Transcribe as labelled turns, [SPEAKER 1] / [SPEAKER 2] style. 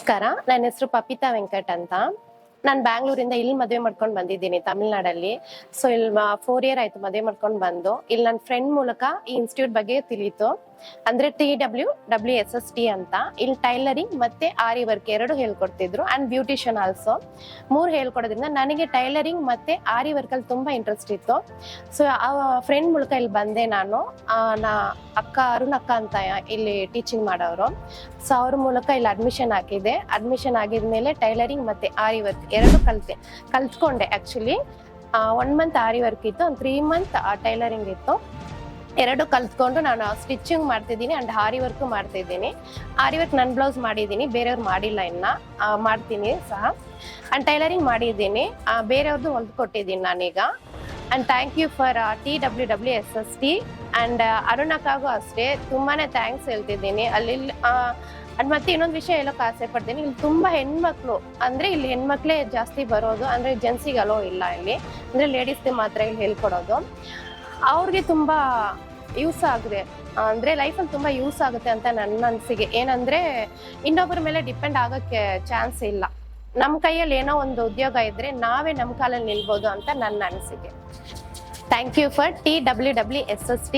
[SPEAKER 1] ನಮಸ್ಕಾರ, ನನ್ನ ಹೆಸರು ಪಪಿತಾ ವೆಂಕಟ್ ಅಂತ. ನಾನು ಬ್ಯಾಂಗ್ಳೂರಿಂದ ಇಲ್ಲಿ ಮದುವೆ ಮಾಡ್ಕೊಂಡು ಬಂದಿದ್ದೀನಿ ತಮಿಳ್ನಾಡಲ್ಲಿ. ಸೊ ಇಲ್ಲಿ 4 year ಆಯ್ತು ಮದುವೆ ಮಾಡ್ಕೊಂಡು ಬಂದು. ಇಲ್ಲಿ ನನ್ನ ಫ್ರೆಂಡ್ ಮೂಲಕ ಈ ಇನ್ಸ್ಟಿಟ್ಯೂಟ್ ಬಗ್ಗೆ ತಿಳಿಯಿತು. ಅಂದ್ರೆ TWWSST ಅಂತ. ಇಲ್ಲಿ ಟೈಲರಿಂಗ್ ಮತ್ತೆ ಆರಿ ವರ್ಕ್ 2 ಹೇಳ್ಕೊಡ್ತಿದ್ರು ಅಂಡ್ ಬ್ಯೂಟಿಷಿಯನ್ ಆಲ್ಸೋ 3 ಹೇಳ್ಕೊಡೋದ್ರಿಂದ ನನಗೆ ಟೈಲರಿಂಗ್ ಮತ್ತೆ ಆರಿ ವರ್ಕ್ ಅಲ್ಲಿ ತುಂಬಾ ಇಂಟ್ರೆಸ್ಟ್ ಇತ್ತು. ಸೊ ಆ ಫ್ರೆಂಡ್ ಮೂಲಕ ಇಲ್ಲಿ ಬಂದೆ ನಾನು. ಅಕ್ಕ ಅರುಣ್ ಅಕ್ಕ ಅಂತ ಇಲ್ಲಿ ಟೀಚಿಂಗ್ ಮಾಡೋರು. ಸೊ ಅವ್ರ ಮೂಲಕ ಇಲ್ಲಿ ಅಡ್ಮಿಷನ್ ಹಾಕಿದೆ. ಅಡ್ಮಿಷನ್ ಆಗಿದ್ಮೇಲೆ ಟೈಲರಿಂಗ್ ಮತ್ತೆ ಆರಿ ವರ್ಕ್ 2 ಕಲ್ತ್ಕೊಂಡೆ. ಆಕ್ಚುಲಿ 1 month ಆರಿ ವರ್ಕ್ ಇತ್ತು, 3 month ಟೈಲರಿಂಗ್ ಇತ್ತು. 2 ಕಲ್ತ್ಕೊಂಡು ನಾನು ಸ್ಟಿಚಿಂಗ್ ಮಾಡ್ತಿದ್ದೀನಿ ಅಂಡ್ ಆರಿ ವರ್ಕ್ ಮಾಡ್ತಿದ್ದೀನಿ. ಆರಿ ವರ್ಕ್ ನನ್ನ ಬ್ಲೌಸ್ ಮಾಡಿದ್ದೀನಿ, ಬೇರೆಯವ್ರು ಮಾಡಿಲ್ಲ ಇನ್ನ. ಮಾಡ್ತೀನಿ ಸಹ. ಅಂಡ್ ಟೈಲರಿಂಗ್ ಮಾಡಿದ್ದೀನಿ, ಬೇರೆಯವ್ರದ್ದು ಹೊಲ್ದು ಕೊಟ್ಟಿದ್ದೀನಿ ನಾನೀಗ. And thank you for TWWSST. And ಅರುಣಕ್ಕಾಗೂ ಅಷ್ಟೇ ತುಂಬಾನೇ ಥ್ಯಾಂಕ್ಸ್ ಹೇಳ್ತಿದ್ದೀನಿ. ಅಲ್ಲಿ ಮತ್ತೆ ಇನ್ನೊಂದು ವಿಷಯ ಹೇಳೋಕೆ ಆಸೆ ಪಡ್ತೀನಿ. ಇಲ್ಲಿ ತುಂಬಾ ಹೆಣ್ಮಕ್ಳು, ಅಂದ್ರೆ ಇಲ್ಲಿ ಹೆಣ್ಮಕ್ಳೇ ಜಾಸ್ತಿ ಬರೋದು, ಅಂದ್ರೆ ಜೆಂಟ್ಸಿಗೆ ಅಲೋ ಇಲ್ಲ ಇಲ್ಲಿ. ಅಂದ್ರೆ ಲೇಡೀಸ್ಗೆ ಮಾತ್ರ ಇಲ್ಲಿ ಹೇಳ್ಕೊಡೋದು. ಅವ್ರಿಗೆ ತುಂಬಾ ಯೂಸ್ ಆಗಿದೆ, ಅಂದ್ರೆ ಲೈಫಲ್ಲಿ ತುಂಬಾ ಯೂಸ್ ಆಗುತ್ತೆ ಅಂತ ನನ್ನ ಅನಿಸಿಕೆ. ಏನಂದ್ರೆ ಇನ್ನೊಬ್ಬರ ಮೇಲೆ ಡಿಪೆಂಡ್ ಆಗೋಕ್ಕೆ ಚಾನ್ಸ್ ಇಲ್ಲ. ನಮ್ಮ ಕೈಯಲ್ಲಿ ಏನೋ ಒಂದು ಉದ್ಯೋಗ ಇದ್ರೆ ನಾವೇ ನಮ್ಮ ಕಾಲಲ್ಲಿ ನಿಲ್ಬೋದು ಅಂತ ನನ್ನ ಅನಿಸಿಕೆ. Thank you for TWWSST.